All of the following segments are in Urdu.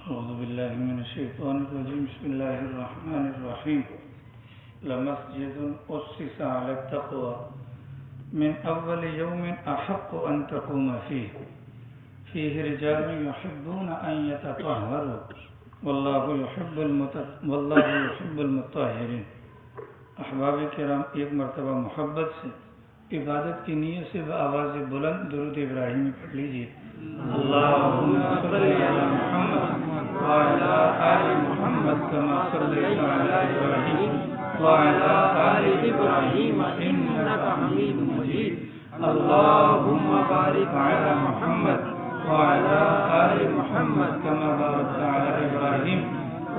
أعوذ بالله من الشيطان الرجيم بسم الله الرحمن الرحيم لمسجد أسس على التقوى من أول يوم أحق أن تقوم فيه رجال يحبون أن يتطهروا والله يحب المطهرين. احباب کرام، ایک مرتبہ محبت سے عبادت کی نیت سے بآواز بلند درود ابراہیمی پڑھ لیجیے. اللهم صل على محمد وعلى آل محمد كما صليت على إبراهيم وعلى آل إبراهيم إنك حميد مجيد. اللهم بارك على محمد وعلى آل محمد كما باركت على إبراهيم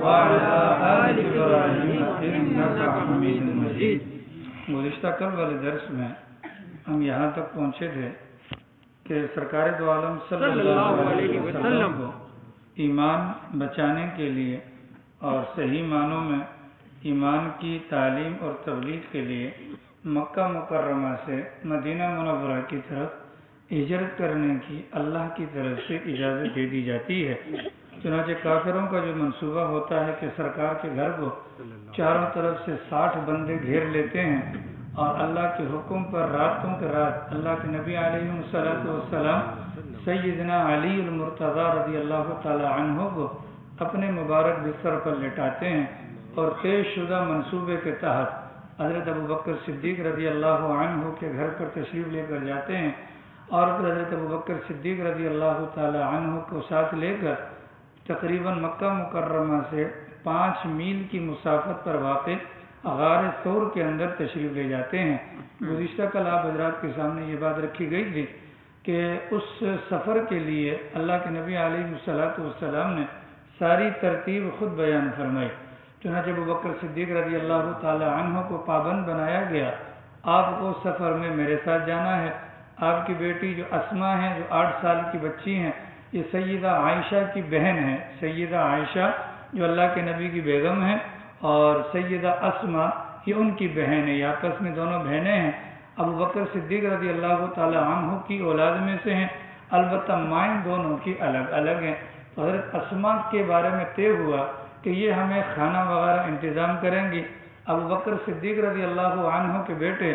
وعلى آل إبراهيم إنك حميد مجيد. گزشتہ کل والے درس میں ہم یہاں تک پہنچے تھے کہ سرکار دو عالم صلی اللہ علیہ وسلم کو ایمان بچانے کے لیے اور صحیح معنوں میں ایمان کی تعلیم اور تبلیغ کے لیے مکہ مکرمہ سے مدینہ منورہ کی طرف ہجرت کرنے کی اللہ کی طرف سے اجازت دے دی جاتی ہے. چنانچہ کافروں کا جو منصوبہ ہوتا ہے کہ سرکار کے گھر کو چاروں طرف سے 60 بندے گھیر لیتے ہیں اور اللہ کے حکم پر راتوں کے رات اللہ کے نبی علیہ السلام سیدنا علی المرتضی رضی اللہ تعالی عنہ کو اپنے مبارک بستر پر لٹاتے ہیں اور طے شدہ منصوبے کے تحت حضرت ابوبکر صدیق رضی اللہ عنہ کے گھر پر تشریف لے کر جاتے ہیں اور پھر حضرت ابوبکر صدیق رضی اللہ تعالی عنہ کو ساتھ لے کر تقریباً مکہ مکرمہ سے 5 میل کی مسافت پر واقع غار ثور کے اندر تشریف لے جاتے ہیں. گزشتہ کل آپ حضرات کے سامنے یہ بات رکھی گئی تھی کہ اس سفر کے لیے اللہ کے نبی علیہ السلام نے ساری ترتیب خود بیان فرمائی. چنانچہ ابوبکر صدیق رضی اللہ تعالی عنہ کو پابند بنایا گیا. آپ کو سفر میں میرے ساتھ جانا ہے. آپ کی بیٹی جو اسما ہیں، جو 8 سال کی بچی ہیں، یہ سیدہ عائشہ کی بہن ہے. سیدہ عائشہ جو اللہ کے نبی کی بیگم ہیں اور سیدہ اسما یہ ان کی بہن ہے. یہ آپس میں دونوں بہنیں ہیں. ابوبکر صدیق رضی اللہ تعالی عنہ کی اولاد میں سے ہیں، البتہ مائیں دونوں کی الگ الگ ہیں. حضرت اسما کے بارے میں طے ہوا کہ یہ ہمیں کھانا وغیرہ انتظام کریں گی. ابوبکر صدیق رضی اللہ عنہ کے بیٹے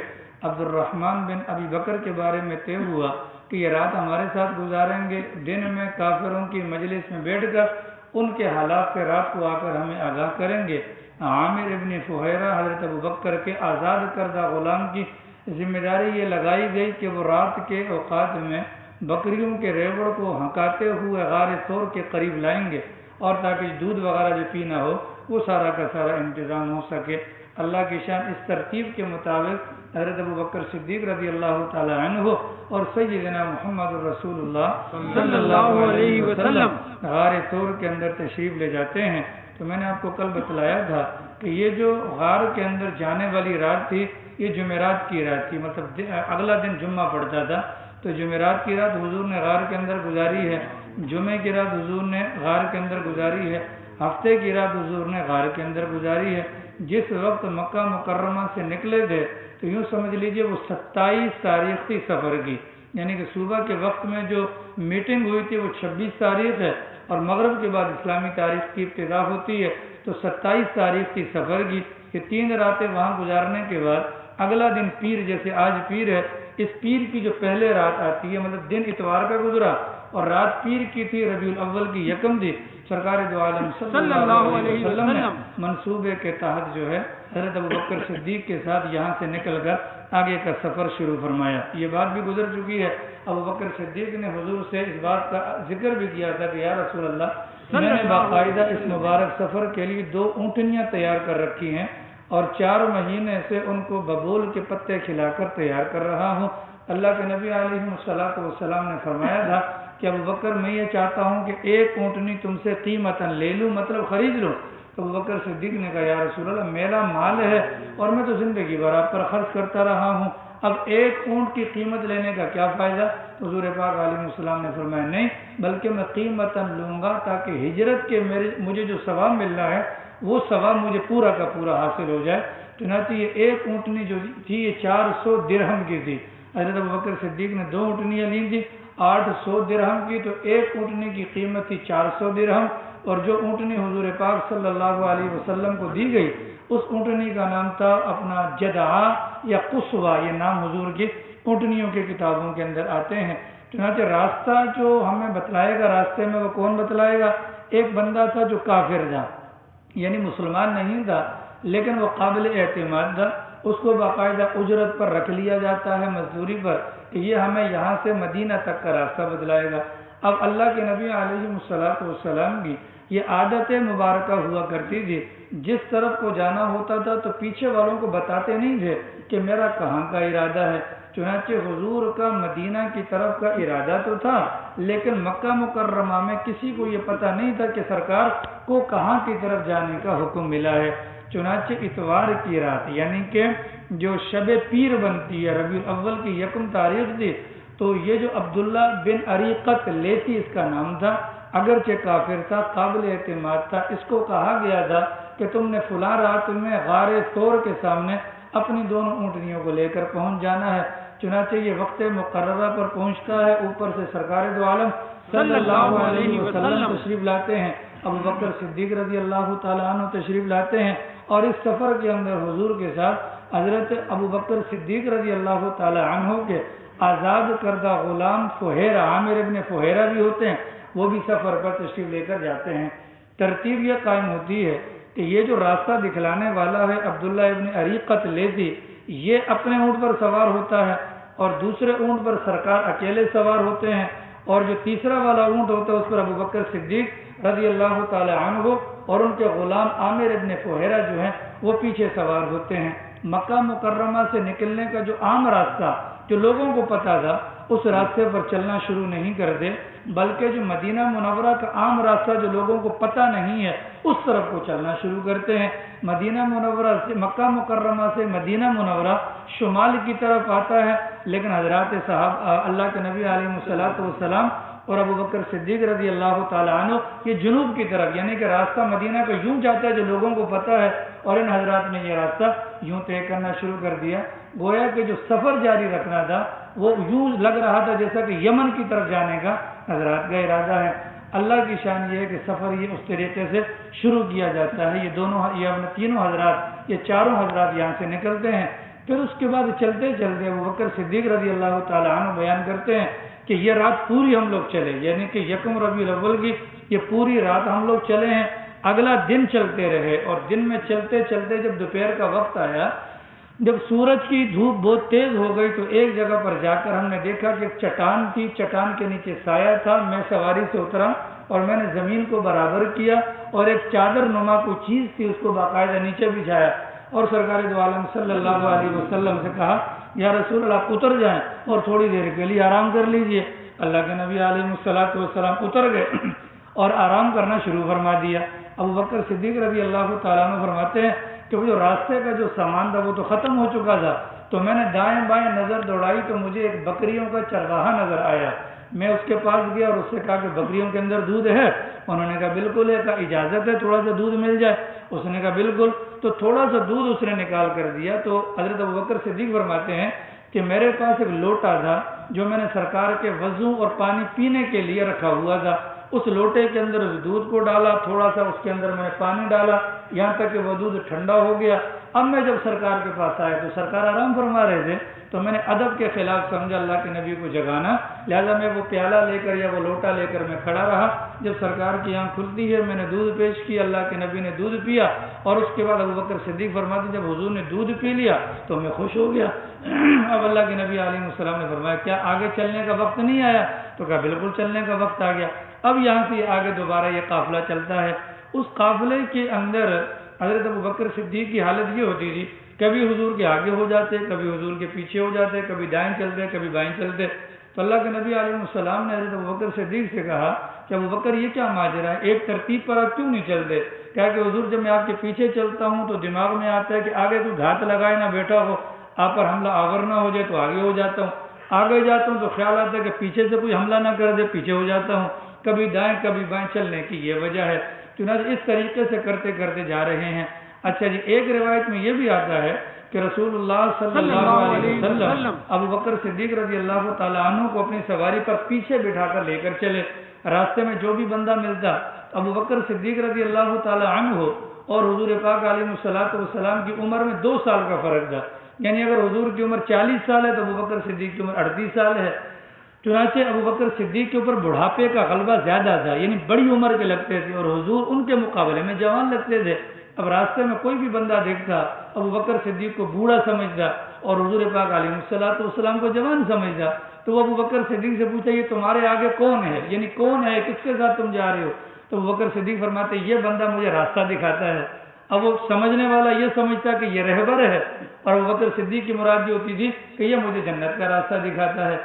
عبد الرحمن بن ابی بکر کے بارے میں طے ہوا کہ یہ رات ہمارے ساتھ گزاریں گے، دن میں کافروں کی مجلس میں بیٹھ کر ان کے حالات سے رات کو آ کر ہمیں آگاہ کریں گے. عامر ابن فہیرہ حضرت ابوبکر کے آزاد کردہ غلام کی ذمہ داری یہ لگائی گئی کہ وہ رات کے اوقات میں بکریوں کے ریوڑ کو ہنکاتے ہوئے غار ثور کے قریب لائیں گے اور تاکہ دودھ وغیرہ جو پینا ہو وہ سارا کا سارا انتظام ہو سکے. اللہ کی شان اس ترتیب کے مطابق حضرت ابوبکر صدیق رضی اللہ تعالی عنہ اور سیدنا محمد رسول اللہ صلی اللہ علیہ وسلم غار ثور کے اندر تشریف لے جاتے ہیں. تو میں نے آپ کو کل بتلایا تھا کہ یہ جو غار کے اندر جانے والی رات تھی یہ جمعرات کی رات تھی، مطلب اگلا دن جمعہ پڑتا تھا. تو جمعرات کی رات حضور نے غار کے اندر گزاری ہے، جمعے کی رات حضور نے غار کے اندر گزاری ہے، ہفتے کی رات حضور نے غار کے اندر گزاری ہے. جس وقت مکہ مکرمہ سے نکلے تھے تو یوں سمجھ لیجئے وہ 27 تاریخ تھی سفر کی، یعنی کہ صبح کے وقت میں جو میٹنگ ہوئی تھی وہ 26 تاریخ ہے اور مغرب کے بعد اسلامی تاریخ کی ابتدا ہوتی ہے. تو 27 تاریخ کی سفر کی یہ 3 راتیں وہاں گزارنے کے بعد اگلا دن پیر، جیسے آج پیر ہے، اس پیر کی جو پہلے رات آتی ہے، مطلب دن اتوار کا گزرا اور رات پیر کی تھی، ربیع الاول کی یکم تھی. سرکار دو عالم صلی اللہ علیہ وسلم نے منصوبے کے تحت جو ہے حضرت ابوبکر صدیق کے ساتھ یہاں سے نکل کر آگے کا سفر شروع فرمایا. یہ بات بھی گزر چکی ہے. ابوبکر صدیق نے حضور سے اس بات کا ذکر بھی کیا تھا کہ یا رسول اللہ، میں نے باقاعدہ اس مبارک سفر کے لیے 2 اونٹنیاں تیار کر رکھی ہیں اور 4 مہینے سے ان کو ببول کے پتے کھلا کر تیار کر رہا ہوں. اللہ کے نبی علیہ السلام نے فرمایا تھا کہ ابوبکر میں یہ چاہتا ہوں کہ 1 اونٹنی تم سے قیمتاً لے لوں، مطلب خرید لوں. ابوبکر صدیق نے کہا یا رسول اللہ، میرا مال ہے اور میں تو زندگی بھر آپ پر خرچ کرتا رہا ہوں، اب 1 اونٹ کی قیمت لینے کا کیا فائدہ؟ حضور پاک علیہ السلام نے فرمایا نہیں، بلکہ میں قیمتاً لوں گا تاکہ ہجرت کے مجھے جو ثواب مل رہا ہے وہ ثواب مجھے پورا کا پورا حاصل ہو جائے. چنانچہ یہ 1 اونٹنی جو تھی یہ 400 درہم کی تھی. حضرت ابوبکر صدیق نے 2 اونٹنیاں لی تھی 800 درہم کی، تو ایک اونٹنی کی قیمت تھی 400 درہم، اور جو اونٹنی حضور پاک صلی اللہ علیہ وسلم کو دی گئی اس اونٹنی کا نام تھا اپنا جدعا یا قصوا، یہ نام حضور کی اونٹنیوں کی کتابوں کے اندر آتے ہیں۔ چنانچہ راستہ جو ہمیں بتلائے گا راستے میں وہ کون بتلائے گا؟ ایک بندہ تھا جو کافر تھا، یعنی مسلمان نہیں تھا لیکن وہ قابل اعتماد تھا، اس کو باقاعدہ اجرت پر رکھ لیا جاتا ہے، مزدوری پر، کہ یہ ہمیں یہاں سے مدینہ تک کا راستہ بتلائے گا۔ اب اللہ کے نبی علیہ السلام کی یہ عادت مبارکہ ہوا کرتی تھی، جس طرف کو جانا ہوتا تھا تو پیچھے والوں کو بتاتے نہیں تھے کہ میرا کہاں کا ارادہ ہے۔ چنانچہ حضور کا مدینہ کی طرف کا ارادہ تو تھا لیکن مکہ مکرمہ میں کسی کو یہ پتہ نہیں تھا کہ سرکار کو کہاں کی طرف جانے کا حکم ملا ہے۔ چنانچہ اتوار کی رات یعنی کہ جو شب پیر بنتی ہے، ربیع الاول کی 1 تاریخ تھی، تو یہ جو عبداللہ بن اریقت لیثی اس کا نام تھا، اگرچہ کافر تھا، قابل اعتماد تھا، اس کو کہا گیا تھا کہ تم نے فلاں رات میں غار ثور کے سامنے اپنی دونوں اونٹنیوں کو لے کر پہنچ جانا ہے۔ چنانچہ یہ وقت مقررہ پر پہنچتا ہے، اوپر سے سرکار دو عالم صلی اللہ علیہ وسلم تشریف لاتے ہیں، ابو بکر صدیق رضی اللہ تعالیٰ عنہ تشریف لاتے ہیں، اور اس سفر کے اندر حضور کے ساتھ حضرت ابو بکر صدیق رضی اللہ تعالیٰ عنہ کے آزاد کردہ غلام فہیرہ، عامر ابن فہیرہ بھی ہوتے ہیں، وہ بھی سفر پر تشریف لے کر جاتے ہیں۔ ترتیب یہ قائم ہوتی ہے کہ یہ جو راستہ دکھلانے والا ہے عبداللہ ابن اریقت لیثی، یہ اپنے اونٹ پر سوار ہوتا ہے اور دوسرے اونٹ پر سرکار اکیلے سوار ہوتے ہیں، اور جو تیسرا والا اونٹ ہوتا ہے اس پر ابو بکر صدیق رضی اللہ تعالی عنہ اور ان کے غلام عامر ابن فہیرہ جو ہیں وہ پیچھے سوار ہوتے ہیں۔ مکہ مکرمہ سے نکلنے کا جو عام راستہ جو لوگوں کو پتا تھا اس راستے پر چلنا شروع نہیں کرتے، بلکہ جو مدینہ منورہ کا عام راستہ جو لوگوں کو پتہ نہیں ہے اس طرف کو چلنا شروع کرتے ہیں۔ مدینہ منورہ سے مکہ مکرمہ سے مدینہ منورہ شمال کی طرف آتا ہے، لیکن حضرات صاحب اللہ کے نبی علیہ السلام اور ابو بکر صدیق رضی اللہ تعالیٰ عنہ یہ جنوب کی طرف، یعنی کہ راستہ مدینہ کا یوں جاتا ہے جو لوگوں کو پتہ ہے، اور ان حضرات نے یہ راستہ یوں طے کرنا شروع کر دیا، گویا کہ جو سفر جاری رکھنا تھا وہ یوں لگ رہا تھا جیسا کہ یمن کی طرف جانے کا حضرات کا ارادہ ہے۔ اللہ کی شان یہ ہے کہ سفر یہ اس طریقے سے شروع کیا جاتا ہے، یہ تینوں حضرات، یہ چاروں حضرات یہاں سے نکلتے ہیں۔ پھر اس کے بعد چلتے چلتے ابو بکر صدیق رضی اللہ تعالیٰ عنہ بیان کرتے ہیں کہ یہ رات پوری ہم لوگ چلے، یعنی کہ 1 ربیع الاول کی یہ پوری رات ہم لوگ چلے ہیں، اگلا دن چلتے رہے، اور دن میں چلتے چلتے جب دوپہر کا وقت آیا، جب سورج کی دھوپ بہت تیز ہو گئی تو ایک جگہ پر جا کر ہم نے دیکھا کہ ایک چٹان تھی، چٹان کے نیچے سایہ تھا، میں سواری سے اترا اور میں نے زمین کو برابر کیا اور ایک چادر نما کوئی چیز تھی اس کو باقاعدہ نیچے بچھایا، اور سرکار دو عالم صلی اللہ علیہ وسلم سے کہا یا رسول اللہ آپ اتر جائیں اور تھوڑی دیر کے لیے آرام کر لیجئے۔ اللہ کے نبی علیہ السلام اتر گئے اور آرام کرنا شروع فرما دیا۔ ابو بکر صدیق رضی اللہ تعالیٰ عنہ فرماتے ہیں کہ وہ جو راستے کا جو سامان تھا وہ تو ختم ہو چکا تھا، تو میں نے دائیں بائیں نظر دوڑائی تو مجھے ایک بکریوں کا چرواہا نظر آیا، میں اس کے پاس گیا اور اس سے کہا کہ بکریوں کے اندر دودھ ہے؟ انہوں نے کہا بالکل ہے۔ کہا اجازت ہے تھوڑا سا دودھ مل جائے؟ اس نے کہا بالکل۔ تو تھوڑا سا دودھ اس نے نکال کر دیا، تو حضرت ابوبکر صدیق فرماتے ہیں کہ میرے پاس ایک لوٹا تھا جو میں نے سرکار کے وضو اور پانی پینے کے لیے رکھا ہوا تھا، اس لوٹے کے اندر اس دودھ کو ڈالا، تھوڑا سا اس کے اندر میں نے پانی ڈالا یہاں تک کہ وہ دودھ ٹھنڈا ہو گیا۔ اب میں جب سرکار کے پاس آیا تو سرکار آرام فرما رہے تھے، تو میں نے ادب کے خلاف سمجھا اللہ کے نبی کو جگانا، لہذا میں وہ پیالہ لے کر یا وہ لوٹا لے کر میں کھڑا رہا۔ جب سرکار کی آنکھ کھلتی ہے میں نے دودھ پیش کیا، اللہ کے نبی نے دودھ پیا، اور اس کے بعد ابوبکر صدیق فرماتے جب حضور نے دودھ پی لیا تو میں خوش ہو گیا۔ اب اللہ کے نبی علیہ السلام نے فرمایا کیا آگے چلنے کا وقت نہیں آیا؟ تو کہا بالکل چلنے کا وقت آ گیا۔ اب یہاں سے آگے دوبارہ یہ قافلہ چلتا ہے۔ اس قافلے کے اندر حضرت ابوبکر صدیق کی حالت یہ ہوتی تھی، کبھی حضور کے آگے ہو جاتے، کبھی حضور کے پیچھے ہو جاتے، کبھی دائیں چلتے کبھی بائیں چلتے۔ تو اللہ کے نبی علیہ السلام نے حضرت ابوبکر صدیق سے کہا کہ ابوبکر یہ کیا ماجرا ہے، ایک ترتیب پر آپ کیوں نہیں چلتے؟ کہا کہ حضور جب میں آپ کے پیچھے چلتا ہوں تو دماغ میں آتا ہے کہ آگے کوئی گھات لگائے نہ بیٹھا ہو، آپ پر حملہ آور نہ ہو جائے تو آگے ہو جاتا ہوں، آگے جاتا ہوں تو خیال آتا ہے کہ پیچھے سے کوئی حملہ نہ کر دے، پیچھے ہو جاتا ہوں۔ کبھی دائیں کبھی بائیں چلنے کی یہ وجہ ہے۔ چنانچہ اس طریقے سے کرتے کرتے جا رہے ہیں۔ اچھا جی، ایک روایت میں یہ بھی آتا ہے کہ رسول اللہ صلی اللہ علیہ وسلم ابو بکر صدیق رضی اللہ تعالیٰ عنہ کو اپنی سواری پر پیچھے بٹھا کر لے کر چلے. راستے میں جو بھی بندہ ملتا ابو بکر صدیق رضی اللہ تعالیٰ عنہ اور حضور پاک علیہ الصلوۃ والسلام کی عمر میں 2 سال کا فرق تھا. یعنی اگر حضور کی عمر 40 سال ہے تو ابو بکر صدیق کی عمر 38 سال ہے. چنانچہ ابو بکر صدیق کے اوپر بڑھاپے کا غلبہ زیادہ تھا، یعنی بڑی عمر کے لگتے تھے اور حضور ان کے مقابلے میں جوان لگتے تھے. اب راستے میں کوئی بھی بندہ دیکھتا ابو بکر صدیق کو بوڑھا سمجھتا اور حضور پاک علیہ الصلوۃ والسلام کو جوان سمجھتا. تو وہ ابو بکر صدیق سے پوچھا یہ تمہارے آگے کون ہے، یعنی کون ہے، کس کے ساتھ تم جا رہے ہو؟ تو ابو بکر صدیق فرماتے یہ بندہ مجھے راستہ دکھاتا ہے. اب وہ سمجھنے والا یہ سمجھتا کہ یہ رہبر ہے، اور ابو بکر صدیق کی مراد یہ ہوتی تھی کہ یہ مجھے جنت کا راستہ دکھاتا ہے.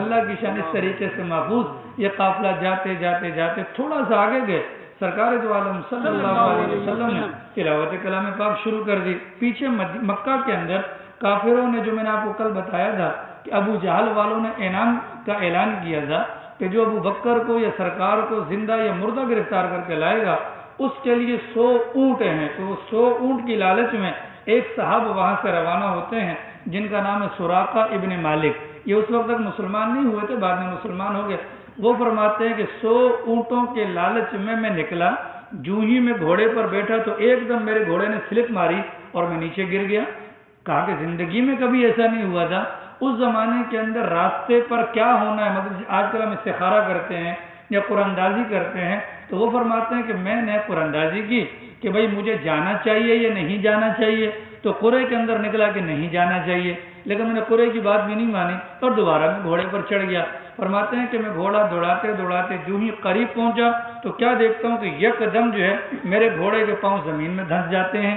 اللہ کی شان اس طریقے سے محفوظ. یہ قافلہ جاتے جاتے جاتے تھوڑا سا آگے گئے، سرکار دو عالم صلی اللہ علیہ وسلم نے تلاوت کلام پاک شروع کر دی. پیچھے مکہ کے اندر کافروں نے، جو میں نے آپ کو کل بتایا تھا کہ ابو جہل والوں نے انعام کا اعلان کیا تھا کہ جو ابو بکر کو یا سرکار کو زندہ یا مردہ گرفتار کر کے لائے گا اس کے لیے 100 اونٹ ہیں. تو وہ 100 اونٹ کی لالچ میں ایک صاحب وہاں سے روانہ ہوتے ہیں جن کا نام ہے سراقہ ابن مالک. یہ اس وقت تک مسلمان نہیں ہوئے تھے، بعد میں مسلمان ہو گئے. وہ فرماتے ہیں کہ 100 اونٹوں کے لالچ میں نکلا، جو ہی میں گھوڑے پر بیٹھا تو ایک دم میرے گھوڑے نے سلپ ماری اور میں نیچے گر گیا. کہا کہ زندگی میں کبھی ایسا نہیں ہوا تھا. اس زمانے کے اندر راستے پر کیا ہونا ہے، مطلب آج کل ہم استخارہ کرتے ہیں یا قرآن اندازی کرتے ہیں، تو وہ فرماتے ہیں کہ میں نے قرآن اندازی کی کہ بھائی مجھے جانا چاہیے یا نہیں جانا چاہیے. تو قرے کے اندر نکلا کہ نہیں جانا چاہیے، لیکن میں نے قرے کی بات بھی نہیں مانی اور دوبارہ میں گھوڑے پر چڑھ گیا. فرماتے ہیں کہ میں گھوڑا دوڑاتے دوڑاتے جو ہی قریب پہنچا تو کیا دیکھتا ہوں کہ یکدم جو ہے میرے گھوڑے کے پاؤں زمین میں دھنس جاتے ہیں،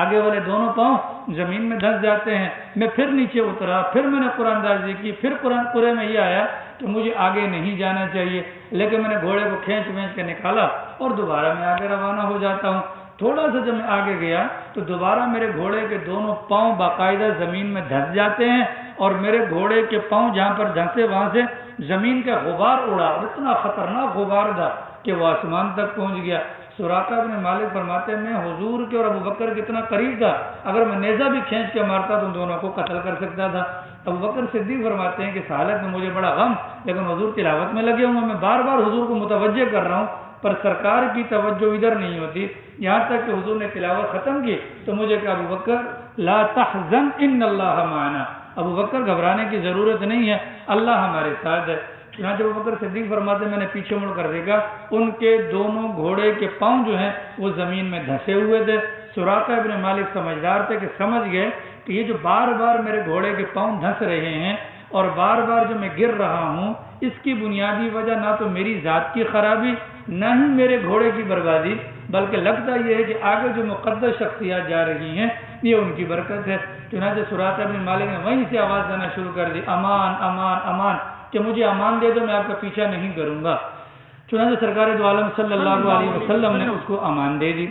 آگے والے دونوں پاؤں زمین میں دھنس جاتے ہیں. میں پھر نیچے اترا، پھر میں نے قرآن اندازی کی، پھر قرے میں یہ آیا کہ مجھے آگے نہیں جانا چاہیے، لیکن میں نے گھوڑے کو کھینچ کے نکالا اور دوبارہ میں آگے روانہ ہو جاتا ہوں. تھوڑا سا جب میں آگے گیا تو دوبارہ میرے گھوڑے کے دونوں پاؤں باقاعدہ زمین میں دھنس جاتے ہیں اور میرے گھوڑے کے پاؤں جہاں پر دھنسے وہاں سے زمین کا غبار اڑا اور اتنا خطرناک غبار تھا کہ وہ آسمان تک پہنچ گیا. سراقہ ابن مالک فرماتے ہیں میں حضور کے اور ابو بکر کے اتنا قریب تھا، اگر میں نیزہ بھی کھینچ کے مارتا تو ان دونوں کو قتل کر سکتا تھا. ابو بکر صدیق فرماتے ہیں کہ اس حالت میں مجھے بڑا غم، لیکن حضور تلاوت میں لگے ہوں، میں بار بار حضور کو متوجہ کر رہا ہوں پر سرکار کی توجہ ادھر نہیں ہوتی. یہاں تک کہ حضور نے تلاوت ختم کی تو مجھے کہا ابو بکر لا تحزن ان اللہ معنا، ابو بکر گھبرانے کی ضرورت نہیں ہے، اللہ ہمارے ساتھ ہے. چنانچہ ابو بکر صدیق فرماتے ہیں میں نے پیچھے مڑ کر دیکھا، ان کے دونوں گھوڑے کے پاؤں جو ہیں وہ زمین میں دھسے ہوئے تھے. سراقہ ابن مالک سمجھدار تھے کہ سمجھ گئے کہ یہ جو بار بار میرے گھوڑے کے پاؤں دھس رہے ہیں اور بار بار جو میں گر رہا ہوں، اس کی بنیادی وجہ نہ تو میری ذات کی خرابی نہ ہی میرے گھوڑے کی بربادی، بلکہ لگتا یہ ہے کہ آگے جو مقدس شخصیات جا رہی ہیں یہ ان کی برکت ہے. چنانچہ سراقہ ابن مالک نے وہیں سے آواز دینا شروع کر دی، امان امان امان، کہ مجھے امان دے دو، میں آپ کا پیچھا نہیں کروں گا. چنانچہ سرکار دو عالم صلی اللہ علیہ وسلم نے اس کو امان دے دی.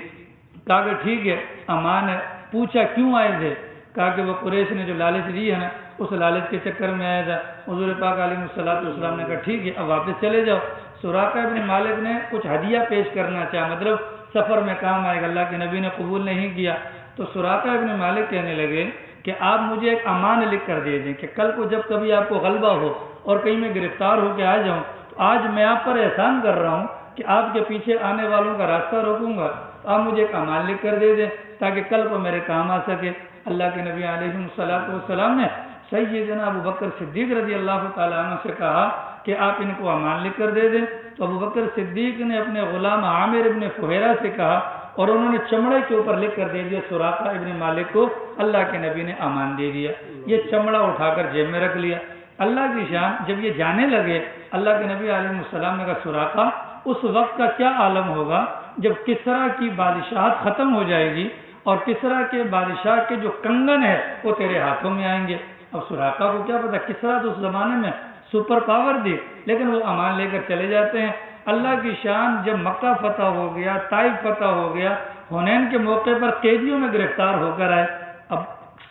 کہا کہ ٹھیک ہے امان ہے. پوچھا کیوں آئے تھے؟ کہا کہ وہ قریش نے جو لالچ دی ہے نا اس لالچ کے چکر میں آیا تھا. حضور پاک علیہ الصلوۃ والسلام نے کہا ٹھیک ہے اب واپس چلے جاؤ. سراقہ ابن مالک نے کچھ ہدیہ پیش کرنا چاہا، مطلب سفر میں کام آئے گا، اللہ کے نبی نے قبول نہیں کیا. تو سراقہ ابن مالک کہنے لگے کہ آپ مجھے ایک امان لکھ کر دے دیں کہ کل کو جب کبھی آپ کو غلبہ ہو اور کہیں میں گرفتار ہو کے آ جاؤں تو آج میں آپ پر احسان کر رہا ہوں کہ آپ کے پیچھے آنے والوں کا راستہ روکوں گا، آپ مجھے ایک امان لکھ کر دے دیں تاکہ کل کو میرے کام آ سکے. اللہ کے نبی علیہ الصلوۃ والسلام نے سیدنا ابو بکر صدیق رضی اللہ تعالیٰ عنہ سے کہا کہ آپ ان کو امان لکھ کر دے دیں. تو ابو بکر صدیق نے اپنے غلام عامر ابن فہیرہ سے کہا اور انہوں نے چمڑے کے اوپر لکھ کر دے دیا سراقہ ابن مالک کو. اللہ کے نبی نے امان دے دیا. یہ چمڑا اٹھا کر جیب میں رکھ لیا. اللہ کی شان جب یہ جانے لگے اللہ کے نبی علیہ السلام نے کہا سراقہ اس وقت کا کیا عالم ہوگا جب کسرا کی بادشاہت ختم ہو جائے گی اور کسرا کے بادشاہ کے جو کنگن ہے وہ تیرے ہاتھوں میں آئیں گے. اب سراقہ کو کیا پتا، کسرا تو اس زمانے میں سپر پاور دی، لیکن وہ امان لے کر چلے جاتے ہیں. اللہ کی شان جب مکہ فتح ہو گیا، طائف فتح ہو گیا، حنین کے موقع پر قیدیوں میں گرفتار ہو کر آئے. اب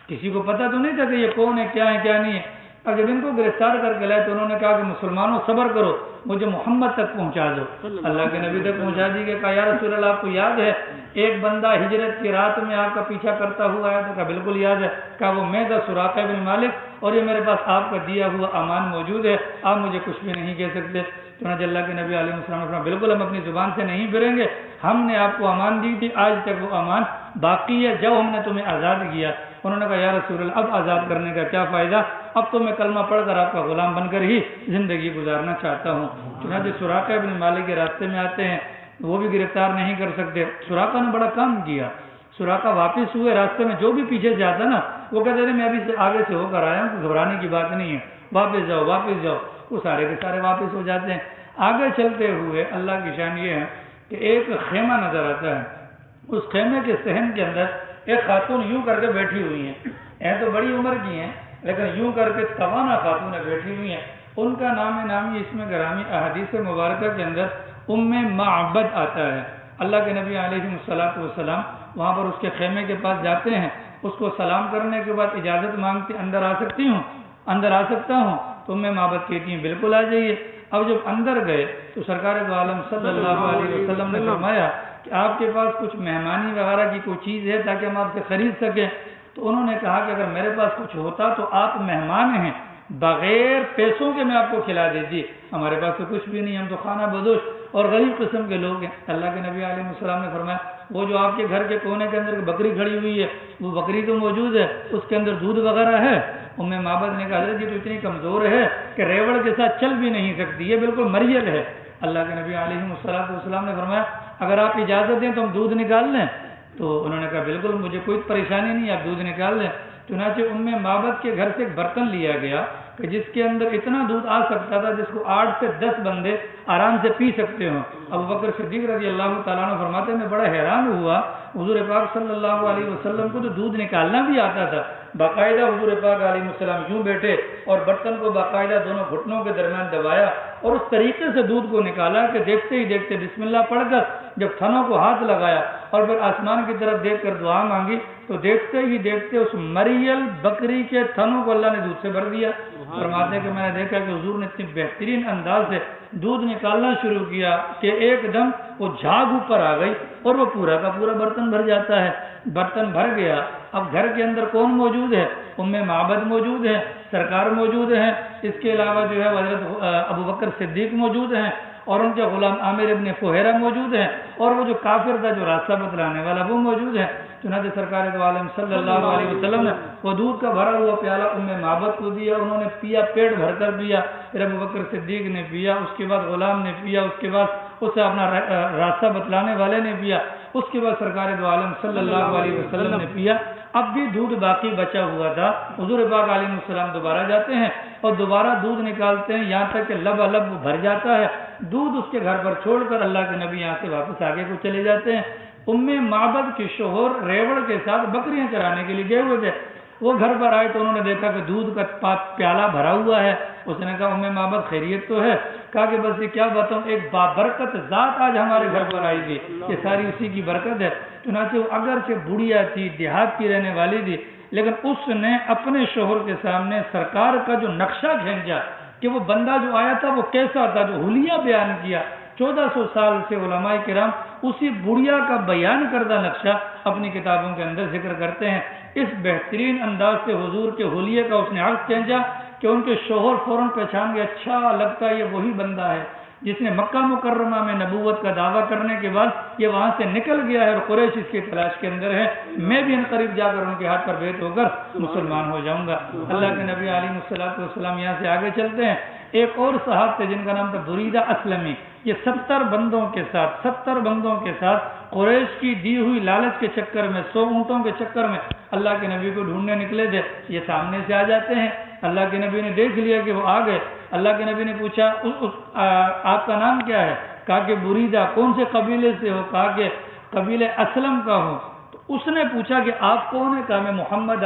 کسی کو پتا تو نہیں تھا کہ یہ کون ہے، کیا ہے کیا نہیں ہے. اب جب ان کو گرفتار کر کے لائے تو انہوں نے کہا کہ مسلمانوں صبر کرو، مجھے محمد تک پہنچا دو۔ اللہ کے نبی تک پہنچا دی کہ کہا یا رسول اللہ آپ کو یاد ہے ایک بندہ ہجرت کی رات میں آپ کا پیچھا کرتا ہوا آیا؟ تو کہا بالکل یاد ہے۔ کہا وہ میں تھا سراقہ بن مالک، اور یہ میرے پاس آپ کا دیا ہوا امان موجود ہے، آپ مجھے کچھ بھی نہیں کہہ سکتے۔ چنانچہ اللہ کے نبی علیہ السلام نے فرمایا بالکل ہم اپنی زبان سے نہیں پھریں گے، ہم نے آپ کو امان دی تھی، آج تک وہ امان باقی ہے، جب ہم نے تمہیں آزاد کیا۔ انہوں نے کہا یا رسول اللہ اب آزاد کرنے کا کیا فائدہ، اب تو میں کلمہ پڑھ کر آپ کا غلام بن کر ہی زندگی گزارنا چاہتا ہوں۔ چنانچہ سراقہ بن مالک کے راستے میں آتے ہیں، وہ بھی گرفتار نہیں کر سکتے۔ سراقہ نے بڑا کام کیا، سراقہ واپس ہوئے، راستے میں جو بھی پیچھے سے آتا نا وہ کہتے تھے میں ابھی سے آگے سے ہو کر آیا ہوں، گھبرانے کی بات نہیں ہے، واپس جاؤ واپس جاؤ۔ وہ سارے کے سارے واپس ہو جاتے ہیں۔ آگے چلتے ہوئے اللہ کی شان یہ ہے کہ ایک خیمہ نظر آتا ہے، اس خیمے کے صحن کے اندر ایک خاتون یوں کر کے بیٹھی ہوئی ہیں تو بڑی عمر کی ہیں لیکن یوں کر کے توانا خاتونیں بیٹھی ہوئی ہیں۔ ان کا نامی اس میں گرامی احادیث مبارکہ کے اندر ام معبد آتا ہے۔ اللہ کے نبی علیہ السلام وہاں پر اس کے خیمے کے پاس جاتے ہیں، اس کو سلام کرنے کے بعد اجازت مانگتے اندر آ سکتی ہوں، اندر آ سکتا ہوں؟ تو ام معبد کہتی ہیں بالکل آ جائیے۔ اب جب اندر گئے تو سرکار دو عالم صلی اللہ علیہ وسلم نے فرمایا کہ آپ کے پاس کچھ مہمانی وغیرہ کی کوئی چیز ہے تاکہ ہم آپ سے خرید سکیں؟ تو انہوں نے کہا کہ اگر میرے پاس کچھ ہوتا تو آپ مہمان ہیں، بغیر پیسوں کے میں آپ کو کھلا دیتی، ہمارے پاس تو کچھ بھی نہیں، ہم تو خانہ بدوش اور غریب قسم کے لوگ ہیں۔ اللہ کے نبی علیہ السلام نے فرمایا وہ جو آپ کے گھر کے کونے کے اندر بکری کھڑی ہوئی ہے وہ بکری تو موجود ہے، اس کے اندر دودھ وغیرہ ہے؟ ام معبد نے کہا حضرت یہ تو اتنی کمزور ہے کہ ریوڑ کے ساتھ چل بھی نہیں سکتی، یہ بالکل مریل ہے۔ اللہ کے نبی علیہ السلام نے فرمایا اگر آپ اجازت دیں تو ہم دودھ نکال لیں؟ تو انہوں نے کہا بالکل مجھے کوئی پریشانی نہیں، آپ دودھ نکال لیں۔ چنانچہ ام معبد کے گھر سے ایک برتن لیا گیا کہ جس کے اندر اتنا دودھ آ سکتا تھا جس کو 8 سے 10 بندے آرام سے پی سکتے ہوں۔ ابو بکر صدیق رضی اللہ تعالیٰ عنہ فرماتے ہیں میں بڑا حیران ہوا، حضور پاک صلی اللہ علیہ وسلم کو تو دودھ نکالنا بھی آتا تھا، باقاعدہ حضور پاک علیہ السلام یوں بیٹھے اور برتن کو باقاعدہ دونوں گھٹنوں کے درمیان دبایا اور اس طریقے سے دودھ کو نکالا کہ دیکھتے ہی دیکھتے بسم اللہ پڑھ کر جب تھنوں کو ہاتھ لگایا اور پھر آسمان کی طرف دیکھ کر دعا مانگی تو دیکھتے ہی دیکھتے اس مریل بکری کے تھنوں کو اللہ نے دودھ سے بھر دیا۔ فرماتے ہیں کہ میں نے دیکھا کہ حضور نے اتنی بہترین انداز سے دودھ نکالنا شروع کیا کہ ایک دم وہ جھاگ اوپر آ گئی اور وہ پورا کا پورا برتن بھر جاتا ہے۔ برتن بھر گیا۔ اب گھر کے اندر کون موجود ہے؟ ام معبد موجود ہے، سرکار موجود ہیں، اس کے علاوہ جو ہے حضرت ابو بکر صدیق موجود ہیں اور ان کے غلام عامر ابن فہیرہ موجود ہیں اور وہ جو کافر تھا جو راستہ بتلانے والا وہ موجود ہے۔ چنانچہ سرکار دو عالم صلی اللہ علیہ وسلم نے وہ دودھ کا بھرا ہوا پیالہ ام معبد کو دیا، انہوں نے پیا، پیٹ بھر کر پیا، پھر ابو بکر صدیق نے پیا، اس کے بعد غلام نے پیا، اس کے بعد اسے اپنا راستہ بتلانے والے نے پیا، اس کے بعد سرکار دو عالم صلی اللہ علیہ وسلم نے پیا۔ اب بھی دودھ باقی بچا ہوا تھا، حضور پاک علیہ السلام دوبارہ جاتے ہیں اور دوبارہ دودھ نکالتے ہیں یہاں تک کہ لب بھر جاتا ہے، دودھ اس کے گھر پر چھوڑ کر اللہ کے نبی یہاں سے واپس آگے کو چلے جاتے ہیں۔ ام معبد کے شوہر ریوڑ کے ساتھ بکریاں چرانے کے لیے گئے ہوئے تھے، وہ گھر پر آئے تو انہوں نے دیکھا کہ دودھ کا پیالہ بھرا ہوا ہے۔ اس نے کہا ام معبد خیریت تو ہے؟ کہا کہ بس یہ کیا بتاؤں، ایک بابرکت ذات آج ہمارے گھر پر آئی تھی، یہ ساری اسی کی برکت ہے۔ چنانچہ وہ اگرچہ بڑھیا تھی، دیہات کی رہنے والی تھی، لیکن اس نے اپنے شوہر کے سامنے سرکار کا جو نقشہ کھینچا کہ وہ بندہ جو آیا تھا وہ کیسا تھا، جو حلیہ بیان کیا۔ 1400 سال سے علماء کرام اسی بڑھیا کا بیان کردہ نقشہ اپنی کتابوں کے اندر ذکر کرتے ہیں۔ اس بہترین انداز سے حضور کے حلیے کا اس نے عکس کھینچا کہ ان کے شوہر فوراً پہچان گئے، اچھا لگتا ہے یہ وہی بندہ ہے جس نے مکہ مکرمہ میں نبوت کا دعویٰ کرنے کے بعد یہ وہاں سے نکل گیا ہے اور قریش اس کی تلاش کے اندر ہے، میں بھی ان قریب جا کر ان کے ہاتھ پر بیعت ہو کر مسلمان ہو جاؤں گا۔ اللہ کے نبی علیہ السلام یہاں سے آگے چلتے ہیں۔ ایک اور صحابہ تھے جن کا نام تھا بریدہ اسلمی، یہ 70 بندوں کے ساتھ قریش کی دی ہوئی لالچ کے چکر میں، 100 اونٹوں کے چکر میں اللہ کے نبی کو ڈھونڈنے نکلے تھے۔ یہ سامنے سے آ جاتے ہیں، اللہ کے نبی نے دیکھ لیا کہ وہ آ گئے۔ اللہ کے نبی نے پوچھا آپ کا نام کیا ہے؟ کہا کہ بریدہ۔ کون سے قبیلے سے ہو؟ کہا کہ قبیلے اسلم کا ہوں۔ تو اس نے پوچھا کہ آپ کون ہیں؟ کہا میں محمد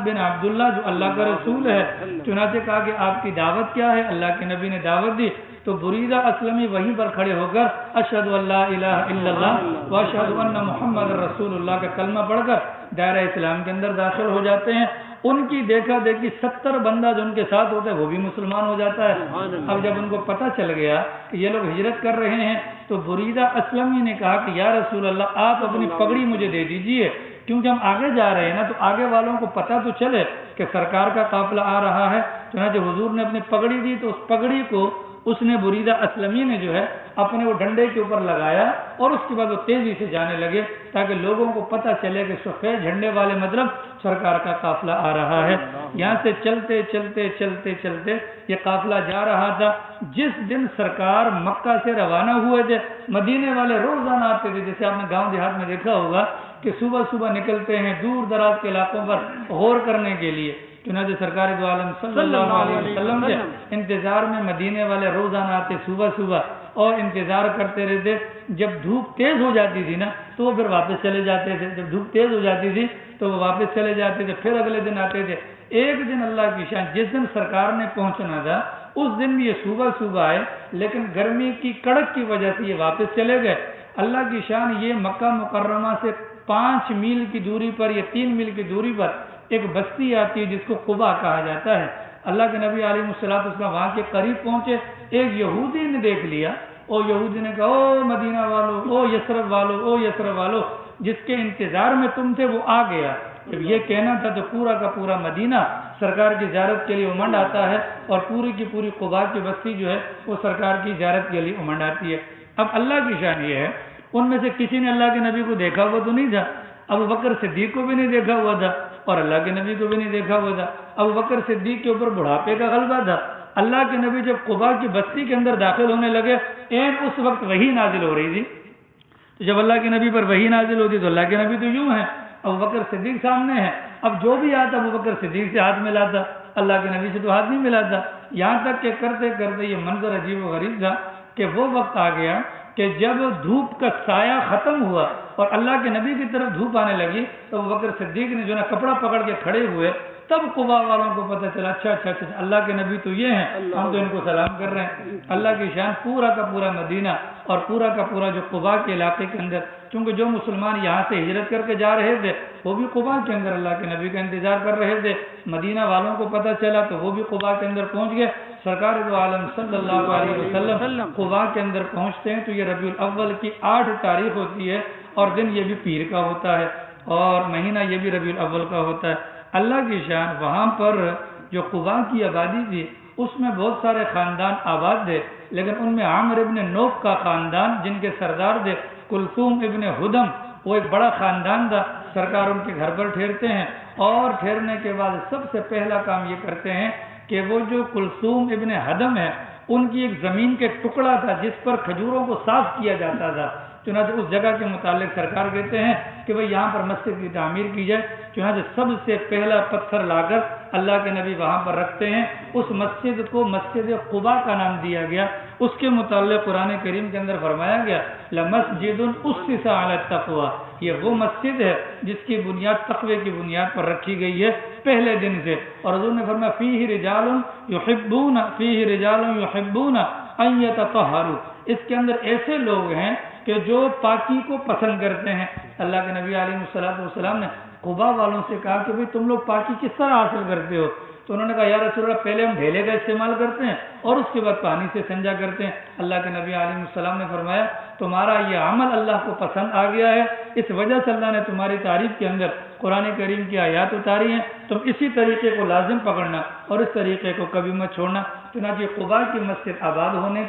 بن عبداللہ جو اللہ کا رسول ہے۔ چنانچہ کہا کہ آپ کی دعوت کیا ہے؟ اللہ کے نبی نے دعوت دی تو بریدہ اسلمی وہیں پر کھڑے ہو کر اشہد ان لا الہ الا اللہ واشہد ان محمد رسول اللہ کا کلمہ پڑھ کر دائرہ اسلام کے اندر داخل ہو جاتے ہیں ان کی دیکھا دیکھی 70 بندہ جو ان کے ساتھ ہوتا ہے وہ بھی مسلمان ہو جاتا ہے۔ اب جب ان کو پتہ چل گیا کہ یہ لوگ ہجرت کر رہے ہیں تو بریدہ اسلمی نے کہا کہ یا رسول اللہ آپ اپنی پگڑی مجھے دے دیجئے، کیونکہ ہم آگے جا رہے ہیں نا، تو آگے والوں کو پتہ تو چلے کہ سرکار کا قافلہ آ رہا ہے۔ چنانچہ حضور نے اپنی پگڑی دی تو اس پگڑی کو اس نے بریدہ اسلمی نے جو ہے اپنے وہ ڈنڈے کے اوپر لگایا اور اس کے بعد وہ تیزی سے جانے لگے تاکہ لوگوں کو پتہ چلے کہ سفید جھنڈے والے مطلب سرکار کا قافلہ آ رہا ہے۔ یہاں سے چلتے چلتے چلتے چلتے یہ قافلہ جا رہا تھا۔ جس دن سرکار مکہ سے روانہ ہوئے تھے، مدینے والے روزانہ آتے تھے، جیسے آپ نے گاؤں دیہات میں دیکھا ہوگا کہ صبح صبح نکلتے ہیں دور دراز کے علاقوں پر غور کرنے کے لیے۔ چنانچہ سرکار دو عالم صلی اللہ علیہ وسلم کے انتظار میں مدینے والے روزانہ آتے صبح صبح اور انتظار کرتے رہتے۔ جب دھوپ تیز ہو جاتی تھی نا تو وہ پھر واپس چلے جاتے تھے، جب دھوپ تیز ہو جاتی تھی تو وہ واپس چلے جاتے تھے، پھر اگلے دن آتے تھے۔ ایک دن اللہ کی شان جس دن سرکار نے پہنچنا تھا اس دن بھی یہ صبح صبح آئے، لیکن گرمی کی کڑک کی وجہ سے یہ واپس چلے گئے۔ اللہ کی شان یہ مکہ مکرمہ سے 5 میل کی دوری پر یا 3 میل کی دوری پر ایک بستی آتی ہے جس کو قبا کہا جاتا ہے۔ اللہ کے نبی علیہ الصلوۃ والسلام وہاں کے قریب پہنچے، ایک یہودی نے دیکھ لیا اور یہودی نے کہا او مدینہ والو، او یثرب والو، او یثرب والو، جس کے انتظار میں تم تھے وہ آ گیا۔ جب یہ کہنا تھا تو پورا کا پورا مدینہ سرکار کی زیارت کے لیے امنڈ آتا ہے اور پوری کی پوری قبا کی بستی جو ہے وہ سرکار کی زیارت کے لیے امنڈ آتی ہے۔ اب اللہ کی شان یہ ہے ان میں سے کسی نے اللہ کے نبی کو دیکھا ہوا تو نہیں تھا، ابو بکر صدیق کو بھی نہیں دیکھا ہوا تھا اور اللہ کے نبی کو بھی نہیں دیکھا ہوا تھا۔ ابو بکر صدیق کے اوپر بڑھاپے کا غلبہ تھا۔ اللہ کے نبی جب قبا کی بستی کے اندر داخل ہونے لگے، اس وقت وحی نازل ہو رہی تھی، تو جب اللہ کے نبی پر وحی نازل ہوتی تو اللہ کے نبی تو یوں ہیں، ابو بکر صدیق سامنے ہیں، اب جو بھی آتا ابو بکر صدیق سے ہاتھ ملاتا، اللہ کے نبی سے تو ہاتھ نہیں ملاتا۔ یہاں تک کہ کرتے کرتے یہ منظر عجیب و غریب تھا کہ وہ وقت آ گیا کہ جب دھوپ کا سایہ ختم ہوا اور اللہ کے نبی کی طرف دھوپ آنے لگی تو ابو بکر صدیق نے جو نا کپڑا پکڑ کے کھڑے ہوئے، تب قبا والوں کو پتہ چلا اچھا اللہ کے نبی تو یہ ہیں، ہم تو ان کو سلام کر رہے ہیں۔ اللہ کی شان پورا کا پورا مدینہ اور پورا کا پورا جو قبا کے علاقے کے اندر، کیونکہ جو مسلمان یہاں سے ہجرت کر کے جا رہے تھے وہ بھی قبا کے اندر اللہ کے نبی کا انتظار کر رہے تھے۔ مدینہ والوں کو پتہ چلا تو وہ بھی قبا کے اندر پہنچ گئے۔ سرکار دو عالم صلی اللہ علیہ وسلم قبا کے اندر پہنچتے ہیں تو یہ ربیع الاول کی 8 تاریخ ہوتی ہے اور دن یہ بھی پیر کا ہوتا ہے اور مہینہ یہ بھی ربیع الاول کا ہوتا ہے۔ اللہ کی شان وہاں پر جو قبا کی آبادی تھی اس میں بہت سارے خاندان آباد تھے، لیکن ان میں عامر ابن نوف کا خاندان جن کے سردار تھے کلثوم ابن ہدم، وہ ایک بڑا خاندان تھا۔ سرکار ان کے گھر پر ٹھہرتے ہیں اور ٹھہرنے کے بعد سب سے پہلا کام یہ کرتے ہیں کہ وہ جو کلثوم ابن ہدم ہے ان کی ایک زمین کے ٹکڑا تھا جس پر کھجوروں کو صاف کیا جاتا تھا، چنانچہ اس جگہ کے متعلق سرکار کہتے ہیں کہ بھئی یہاں پر مسجد کی تعمیر کی جائے۔ چنانچہ سب سے پہلا پتھر لا کر اللہ کے نبی وہاں پر رکھتے ہیں۔ اس مسجد کو مسجد قبا کا نام دیا گیا۔ اس کے متعلق قرآن کریم کے اندر فرمایا گیا لَمَسْجِدٌ أُسِّسَ عَلَى التَّقْوَى، یہ وہ مسجد ہے جس کی بنیاد تقوی کی بنیاد پر رکھی گئی ہے پہلے دن سے۔ اور حضور نے فرمایا فِيهِ رِجَالٌ يُحِبُّونَ أَن يَتَطَهَّرُوا، اس کے اندر ایسے لوگ ہیں کہ جو پاکی کو پسند کرتے ہیں۔ اللہ کے نبی علیہ الصلوۃ والسلام نے قبا والوں سے کہا کہ بھئی تم لوگ پاکی کس طرح حاصل کرتے ہو؟ تو انہوں نے کہا یا رسول اللہ پہلے ہم ڈھیلے کا استعمال کرتے ہیں اور اس کے بعد پانی سے استنجا کرتے ہیں۔ اللہ کے نبی علیہ السلام نے فرمایا تمہارا یہ عمل اللہ کو پسند آ گیا ہے، اس وجہ سے اللہ نے تمہاری تعریف کے اندر قرآن کریم کی آیات اتاری ہیں، تم اسی طریقے کو لازم پکڑنا اور اس طریقے کو کبھی مت چھوڑنا۔ چنانچہ قبا کی مسجد آباد ہونے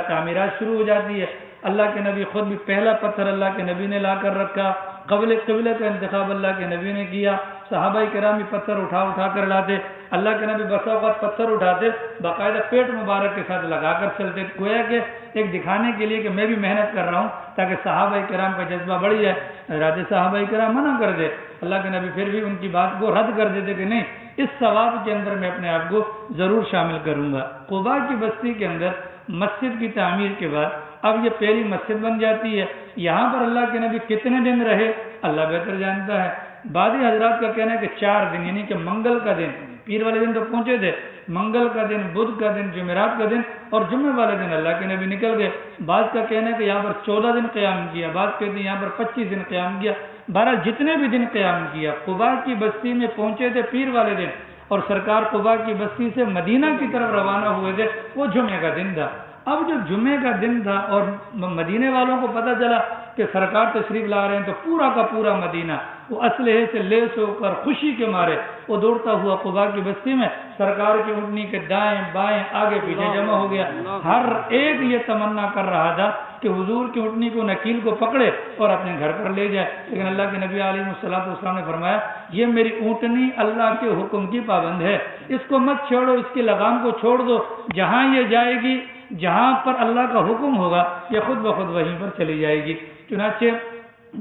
تعمیرات شروع ہو جاتی ہے۔ اللہ کے نبی خود بھی پہلا پتھر اللہ کے نبی نے لا کر رکھا، قبلے کا انتخاب اللہ کے نبی نے کیا، صحابہ کرام بھی پتھر اٹھا کر لاتے۔ اللہ کے نبی بسا اوقات پتھر اٹھاتے باقاعدہ پیٹ مبارک کے ساتھ لگا کر چلتے، گویا کہ ایک دکھانے کے لیے کہ میں بھی محنت کر رہا ہوں تاکہ صحابہ کرام کا جذبہ بڑھ جائے۔ حضرات صحابہ کرام منع کر دے، اللہ کے نبی پھر بھی ان کی بات کو رد کر دیتے کہ نہیں، اس ثواب کے اندر میں اپنے آپ کو ضرور شامل کروں گا۔ قبا کی بستی کے اندر مسجد کی تعمیر کے بعد اب یہ پہلی مسجد بن جاتی ہے۔ یہاں پر اللہ کے نبی کتنے دن رہے اللہ بہتر جانتا ہے۔ بعضی حضرات کا کہنا ہے کہ 4 دن، یعنی کہ منگل کا دن پیر والے دن تو پہنچے تھے، منگل کا دن، بدھ کا دن، جمعرات کا دن اور جمعے والے دن اللہ کے نبی نکل گئے۔ بعض کا کہنا ہے کہ یہاں پر 14 دن قیام کیا، بعض کہتے ہیں یہاں پر 25 دن قیام کیا، بہرحال جتنے بھی دن قیام کیا۔ قباء کی بستی میں پہنچے تھے پیر والے دن، اور سرکار قباء کی بستی سے مدینہ کی طرف روانہ ہوئے تھے، وہ جمعے کا دن تھا۔ اب جب جمعے کا دن تھا اور مدینے والوں کو پتہ چلا کہ سرکار تشریف لا رہے ہیں، تو پورا کا پورا مدینہ وہ اسلحے سے لیس ہو کر خوشی کے مارے وہ دوڑتا ہوا قباء کی بستی میں سرکار کی اونٹنی کے دائیں بائیں آگے پیچھے جمع ہو گیا۔ ہر ایک یہ تمنا کر رہا تھا کہ حضور کی اونٹنی کو، نکیل کو پکڑے اور اپنے گھر پر لے جائے، لیکن اللہ کے نبی علیہ الصلوۃ والسلام نے فرمایا یہ میری اونٹنی اللہ کے حکم کی پابند ہے، اس کو مت چھوڑو، اس کی لگام کو چھوڑ دو، جہاں یہ جائے گی، جہاں پر اللہ کا حکم ہوگا یہ خود بخود وہیں پر چلی جائے گی۔ چنانچہ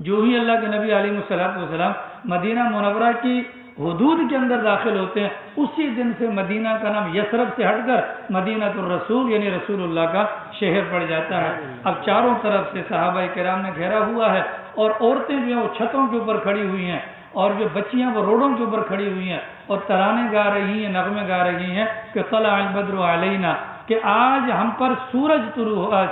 جو ہی اللہ کے نبی علیہ الصلوۃ والسلام مدینہ منورہ کی حدود کے اندر داخل ہوتے ہیں، اسی دن سے مدینہ کا نام یثرب سے ہٹ کر مدینہ الرسول یعنی رسول اللہ کا شہر پڑ جاتا ہے۔ اب چاروں طرف سے صحابہ کرام نے گھیرا ہوا ہے، اور عورتیں جو ہیں وہ چھتوں کے اوپر کھڑی ہوئی ہیں، اور جو بچیاں وہ روڈوں کے اوپر کھڑی ہوئی ہیں اور ترانے گا رہی ہیں، نغمے گا رہی ہیں کہ طلع البدر علینا، کہ آج ہم پر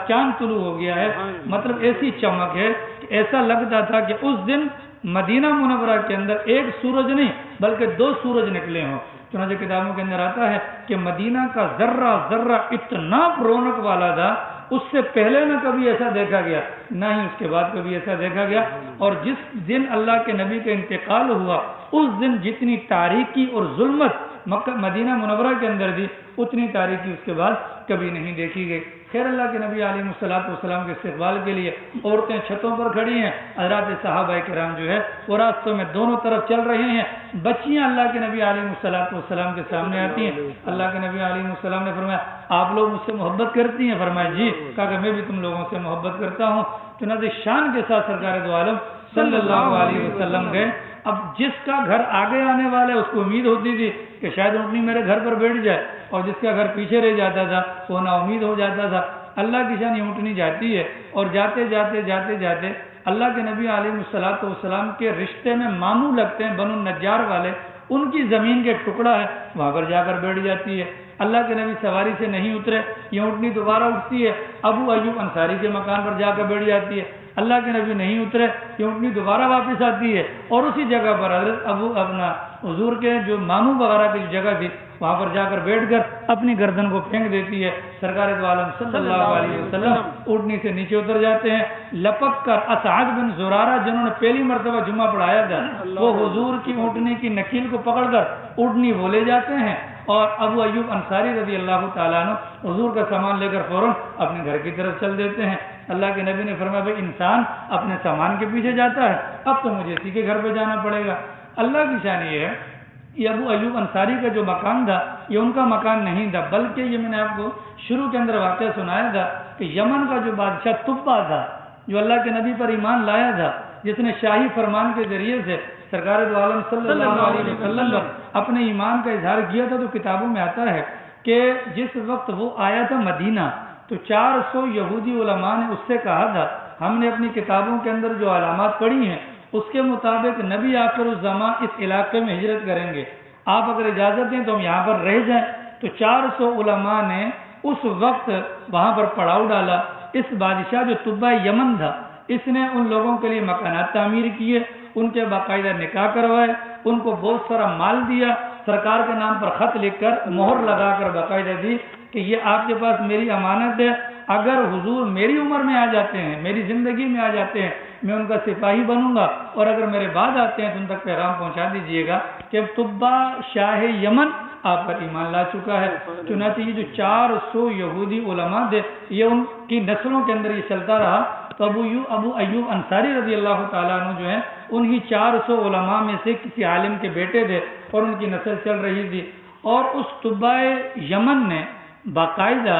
چاند طلوع ہو گیا ہے۔ مطلب ایسی چمک ہے کہ ایسا لگتا تھا کہ اس دن مدینہ منورہ کے اندر ایک سورج نہیں بلکہ 2 سورج نکلے ہوں۔ چنانچہ کتابوں کے اندر آتا ہے کہ مدینہ کا ذرہ ذرہ اتنا رونق والا تھا، اس سے پہلے نہ کبھی ایسا دیکھا گیا، نہ ہی اس کے بعد کبھی ایسا دیکھا گیا۔ اور جس دن اللہ کے نبی کا انتقال ہوا اس دن جتنی تاریکی اور ظلمت مدینہ منورہ کے اندر تھی، اتنی تاریکی اس کے بعد کبھی نہیں دیکھی گئی۔ خیر، اللہ کے نبی علیہ الصلوۃ والسلام کے استقبال کے لیے عورتیں چھتوں پر کھڑی ہیں، حضرات صحابہ کرام جو ہے وہ راستوں میں دونوں طرف چل رہے ہیں، بچیاں اللہ کے نبی علیہ الصلوۃ والسلام کے سامنے آتی ہیں۔ اللہ کے نبی علیہ السلام نے فرمایا آپ لوگ مجھ سے محبت کرتی ہیں؟ فرمایا جی۔ کہا کہ میں بھی تم لوگوں سے محبت کرتا ہوں۔ چنانچہ شان کے ساتھ سرکار دو عالم صلی اللہ علیہ وسلم گئے۔ اب جس کا گھر آگے آنے والا ہے اس کو امید ہوتی تھی کہ شاید اونٹنی میرے گھر پر بیٹھ جائے، اور جس کا گھر پیچھے رہ جاتا تھا وہ نا امید ہو جاتا تھا۔ اللہ کی شان اونٹنی جاتی ہے، اور جاتے جاتے جاتے جاتے اللہ کے نبی علیہ الصلوۃ والسلام کے رشتے میں ماموں لگتے ہیں بنو النجار والے، ان کی زمین کے ٹکڑا ہے، وہاں پر جا کر بیٹھ جاتی ہے۔ اللہ کے نبی سواری سے نہیں اترے، یہ اونٹنی دوبارہ اٹھتی ہے، ابو ایوب انصاری کے مکان پر جا کر بیٹھ جاتی ہے۔ اللہ کے نبی نہیں اترے، یہ اونٹنی دوبارہ واپس آتی ہے، اور اسی جگہ پر حضرت اپنا حضور کے جو ماموں وغیرہ کی جو جگہ تھی وہاں پر جا کر بیٹھ کر اپنی گردن کو پھینک دیتی ہے۔ سرکار دو عالم صلی اللہ علیہ وسلم اونٹنی سے نیچے اتر جاتے ہیں، لپک کر اسعد بن زرارہ جنہوں نے پہلی مرتبہ جمعہ پڑھایا تھا، وہ حضور کی اونٹنی کی نکیل کو پکڑ کر اونٹنی وہ لے جاتے ہیں، اور ابو ایوب انصاری رضی اللہ تعالیٰ عنہ حضور کا سامان لے کر فوراً اپنے گھر کی طرف چل دیتے ہیں۔ اللہ کے نبی نے فرمایا بھائی انسان اپنے سامان کے پیچھے جاتا ہے، اب تو مجھے اسی کے گھر پہ جانا پڑے گا۔ اللہ کی شان یہ ہے، یہ ابو ایوب انصاری کا جو مکان تھا یہ ان کا مکان نہیں تھا، بلکہ یہ میں نے آپ کو شروع کے اندر واقعہ سنایا تھا کہ یمن کا جو بادشاہ تبا تھا، جو اللہ کے نبی پر ایمان لایا تھا، جس نے شاہی فرمان کے ذریعے سے سرکار دو عالم صلی اللہ علیہ وسلم اپنے ایمان کا اظہار کیا تھا، تو کتابوں میں آتا ہے کہ جس وقت وہ آیا تھا مدینہ تو 400 یہودی علماء نے اس سے کہا تھا ہم نے اپنی کتابوں کے اندر جو علامات پڑھی ہیں اس کے مطابق نبی آخر الزمان اس علاقے میں ہجرت کریں گے، آپ اگر اجازت دیں تو ہم یہاں پر رہ جائیں۔ تو 400 علماء نے اس وقت وہاں پر پڑاؤ ڈالا۔ اس بادشاہ جو طبع یمن تھا اس نے ان لوگوں کے لیے مکانات تعمیر کیے، ان کے باقاعدہ نکاح کروائے، ان کو بہت سارا مال دیا، سرکار کے نام پر خط لکھ کر مہر لگا کر باقاعدہ دی کہ یہ آپ کے پاس میری امانت ہے، اگر حضور میری عمر میں آ جاتے ہیں، میری زندگی میں آ جاتے ہیں، میں ان کا سپاہی بنوں گا، اور اگر میرے بعد آتے ہیں تو ان تک پیغام پہنچا دیجئے گا کہ طبع شاہ یمن آپ پر ایمان لا چکا ہے۔ چنانچہ یہ جو 400 یہودی علماء تھے یہ ان کی نسلوں کے اندر یہ چلتا رہا۔ تو ابو ایوب انصاری رضی اللہ تعالیٰ عنہ جو ہیں انہی 400 علماء میں سے کسی عالم کے بیٹے تھے، اور ان کی نسل چل رہی تھی، اور اس طبع یمن نے باقاعدہ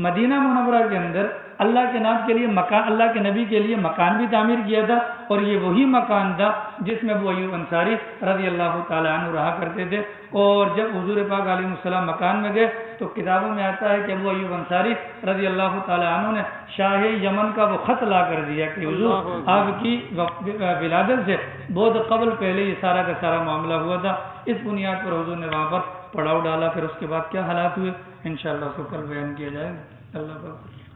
مدینہ منورہ کے اندر اللہ کے نام کے لیے مکان، اللہ کے نبی کے لیے مکان بھی تعمیر کیا تھا، اور یہ وہی مکان تھا جس میں ابو ایوب انصاری رضی اللہ تعالیٰ عنہ رہا کرتے تھے۔ اور جب حضور پاک علیہ السلام مکان میں گئے تو کتابوں میں آتا ہے کہ ابو ایوب انصاری رضی اللہ تعالیٰ عنہ نے شاہ یمن کا وہ خط لا کر دیا کہ حضور آپ کی ولادت سے بہت قبل پہلے یہ سارا کا سارا معاملہ ہوا تھا۔ اس بنیاد پر حضور نے وہاں پر پڑاؤ ڈالا پھر اس کے بعد کیا حالات ہوئے انشاءاللہ اس کو کل بیان کیا جائے گا. اللہ حافظ.